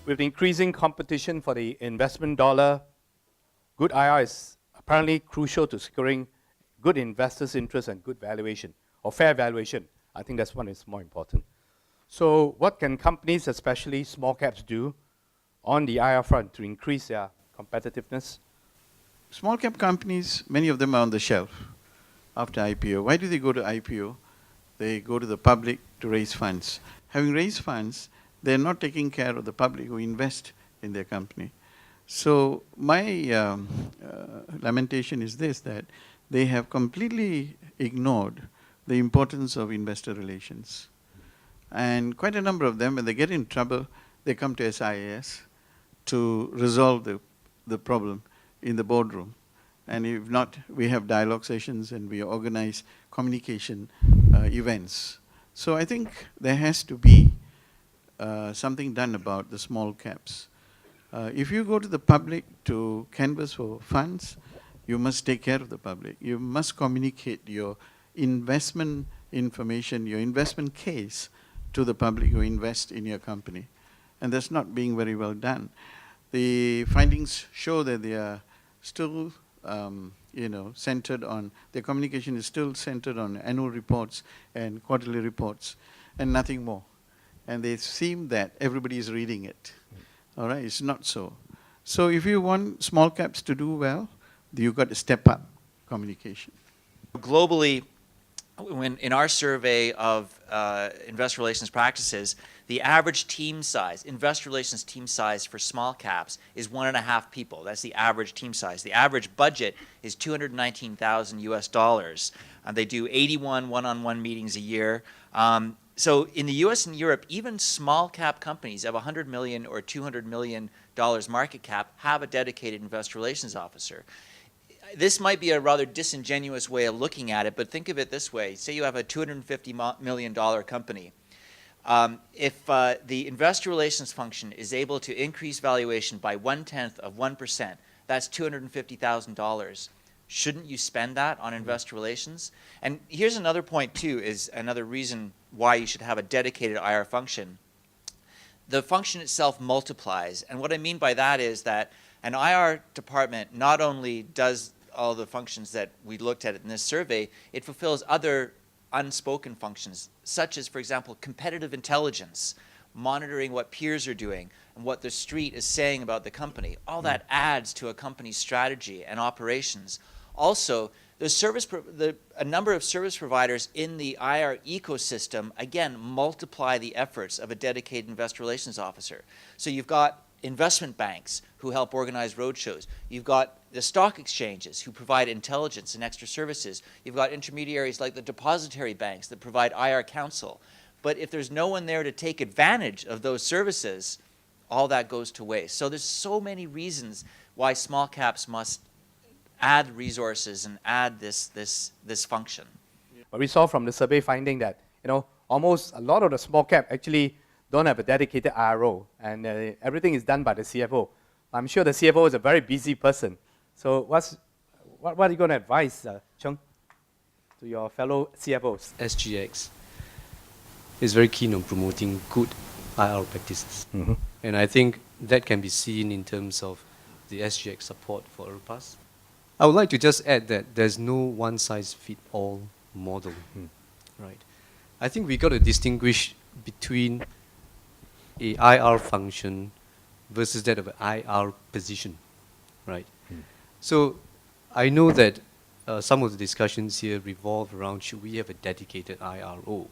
with increasing competition for the investment dollar, good IR is apparently crucial to securing good investors' interest and good valuation, or fair valuation. I think that's one is more important. So what can companies, especially small caps, do on the IR front to increase their competitiveness? Small cap companies, many of them are on the shelf after IPO. Why do they go to IPO? They go to the public to raise funds. Having raised funds, they're not taking care of the public who invest in their company. So my lamentation is this, that they have completely ignored the importance of investor relations. And quite a number of them, when they get in trouble, they come to SIAS to resolve the problem in the boardroom. And if not, we have dialogue sessions and we organize communication events. So I think there has to be something done about the small caps. If you go to the public to canvass for funds, you must take care of the public. You must communicate your investment information, your investment case to the public who invest in your company. And that's not being very well done. The findings show that they are still centered on, their communication is still centered on annual reports and quarterly reports and nothing more. And they seem that everybody is reading it. All right, it's not so. So if you want small caps to do well, you've got to step up communication. Globally, in our survey of investor relations practices, the average team size, investor relations team size for small caps is 1.5 people. That's the average team size. The average budget is $219,000 US. They do 81 one-on-one meetings a year. So in the US and Europe, even small cap companies of $100 million or $200 million market cap have a dedicated investor relations officer. This might be a rather disingenuous way of looking at it, but think of it this way. Say you have a $250 million company. If the investor relations function is able to increase valuation by 0.1%, that's $250,000. Shouldn't you spend that on investor relations? And here's another point too, is another reason why you should have a dedicated IR function. The function itself multiplies, and what I mean by that is that an IR department not only does all the functions that we looked at in this survey, it fulfills other unspoken functions, such as, for example, competitive intelligence, monitoring what peers are doing and what the street is saying about the company. All that adds to a company's strategy and operations. Also, a number of service providers in the IR ecosystem, again, multiply the efforts of a dedicated investor relations officer. So you've got investment banks who help organize roadshows. You've got the stock exchanges who provide intelligence and extra services. You've got intermediaries like the depository banks that provide IR counsel. But if there's no one there to take advantage of those services, all that goes to waste. So there's so many reasons why small caps must add resources and add this function. But we saw from the survey finding that almost a lot of the small cap actually don't have a dedicated IRO, and everything is done by the CFO. I'm sure the CFO is a very busy person. So what are you going to advise, Chung, to your fellow CFOs? SGX is very keen on promoting good IR practices. Mm-hmm. And I think that can be seen in terms of the SGX support for IRPAS. I would like to just add that there's no one-size-fits-all model, right? I think we got to distinguish between a IR function versus that of an IR position, right? So I know that some of the discussions here revolve around should we have a dedicated IRO.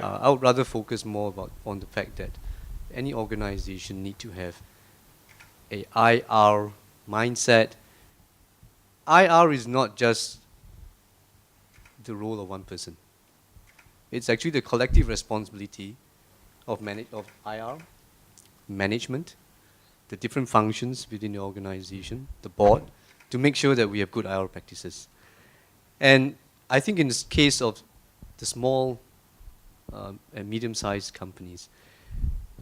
I would rather focus more on the fact that any organization need to have a IR mindset. IR is not just the role of one person. It's actually the collective responsibility of IR, management, the different functions within the organization, the board, to make sure that we have good IR practices. And I think in this case of the small and medium-sized companies,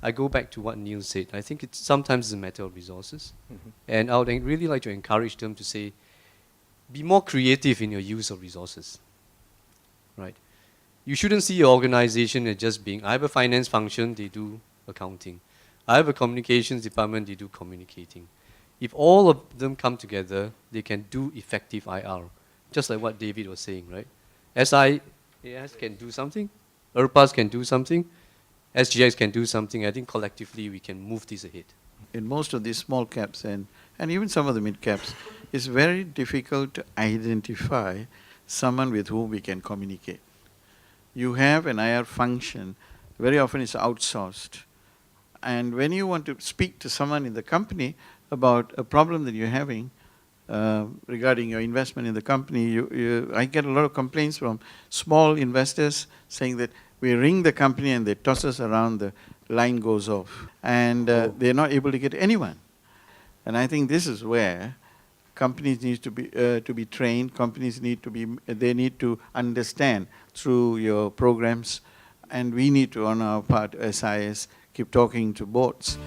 I go back to what Neil said. I think it's sometimes a matter of resources. Mm-hmm. And I would really like to encourage them to say, be more creative in your use of resources, right? You shouldn't see your organization as just being, I have a finance function, they do accounting. I have a communications department, they do communicating. If all of them come together, they can do effective IR, just like what David was saying, right? SIAS can do something, IRPAS can do something, SGX can do something. I think collectively we can move this ahead. In most of these small caps and even some of the mid caps, it's very difficult to identify someone with whom we can communicate. You have an IR function, very often it's outsourced. And when you want to speak to someone in the company about a problem that you're having regarding your investment in the company, I get a lot of complaints from small investors saying that we ring the company and they toss us around, the line goes off. And they're not able to get anyone. And I think this is where companies need to be trained. Companies need to understand through your programs, and we need to, on our part, SIS, keep talking to boards.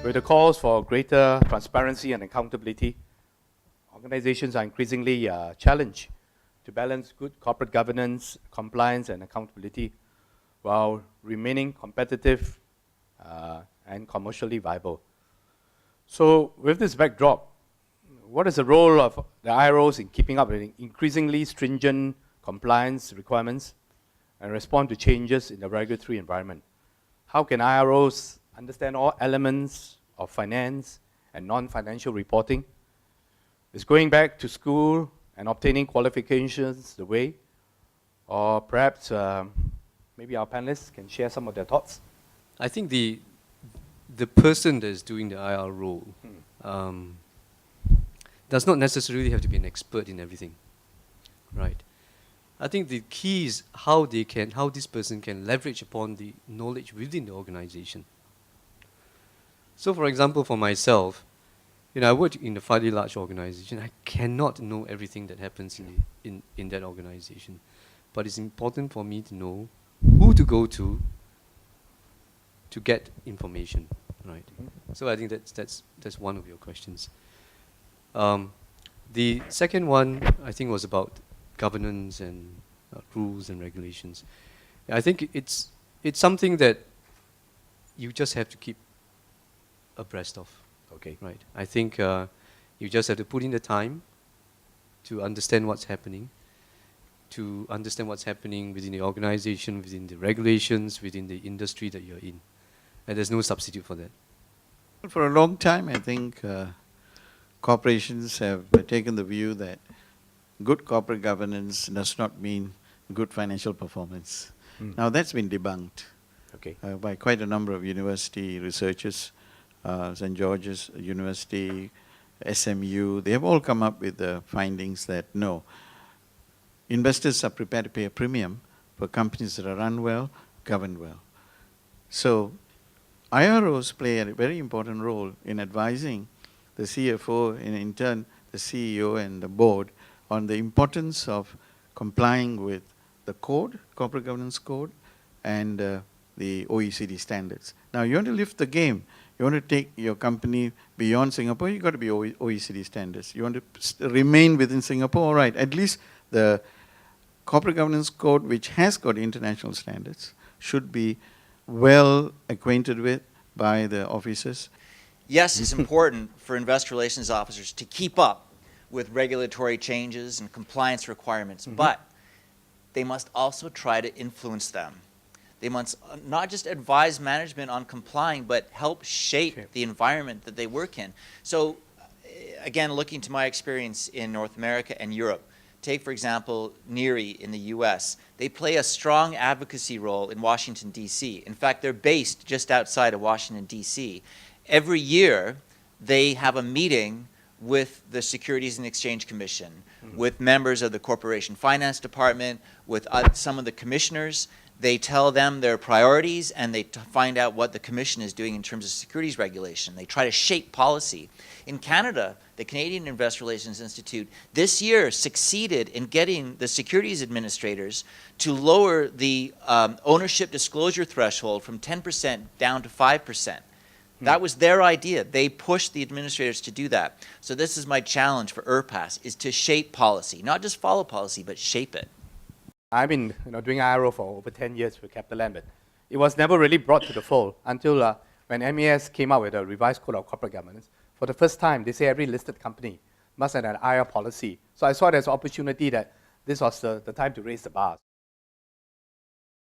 With the calls for greater transparency and accountability, organizations are increasingly challenged to balance good corporate governance, compliance, and accountability while remaining competitive and commercially viable. So with this backdrop, what is the role of the IROs in keeping up with increasingly stringent compliance requirements and respond to changes in the regulatory environment? How can IROs understand all elements of finance and non-financial reporting? Is going back to school and obtaining qualifications the way? Or perhaps maybe our panelists can share some of their thoughts. I think the person that is doing the IR role does not necessarily have to be an expert in everything, right? I think the key is how this person can leverage upon the knowledge within the organization. So, for example, for myself, I work in a fairly large organization. I cannot know everything that happens in that organization, but it's important for me to know who to go to get information, right? So I think that's one of your questions. The second one, I think, was about governance and rules and regulations. I think it's something that you just have to keep abreast of. Okay. Right. I think you just have to put in the time to understand what's happening, within the organization, within the regulations, within the industry that you're in. And there's no substitute for that. For a long time, I think corporations have taken the view that good corporate governance does not mean good financial performance. Now that's been debunked by quite a number of university researchers. St. George's University, SMU, they have all come up with the findings that no, investors are prepared to pay a premium for companies that are run well, governed well. So IROs play a very important role in advising the CFO and in turn the CEO and the board on the importance of complying with the code, corporate governance code, and the OECD standards. Now you want to lift the game. You want to take your company beyond Singapore, you've got to be OECD standards. You want to remain within Singapore, all right. At least the corporate governance code, which has got international standards, should be well acquainted with by the officers. Yes, it's important for investor relations officers to keep up with regulatory changes and compliance requirements, but they must also try to influence them. They must not just advise management on complying, but help shape the environment that they work in. So, again, looking to my experience in North America and Europe, take, for example, NERI in the US. They play a strong advocacy role in Washington, D.C. In fact, they're based just outside of Washington, D.C. Every year, they have a meeting with the Securities and Exchange Commission, with members of the Corporation Finance Department, with some of the commissioners. They tell them their priorities, and they find out what the Commission is doing in terms of securities regulation. They try to shape policy. In Canada, the Canadian Investor Relations Institute this year succeeded in getting the securities administrators to lower the ownership disclosure threshold from 10% down to 5%. That was their idea. They pushed the administrators to do that. So this is my challenge for IRPAS, is to shape policy, not just follow policy, but shape it. I've been doing IRO for over 10 years with CapitaLand, but it was never really brought to the fold until when MES came out with a revised code of corporate governance. For the first time, they say every listed company must have an IR policy. So I saw it as an opportunity that this was the time to raise the bar.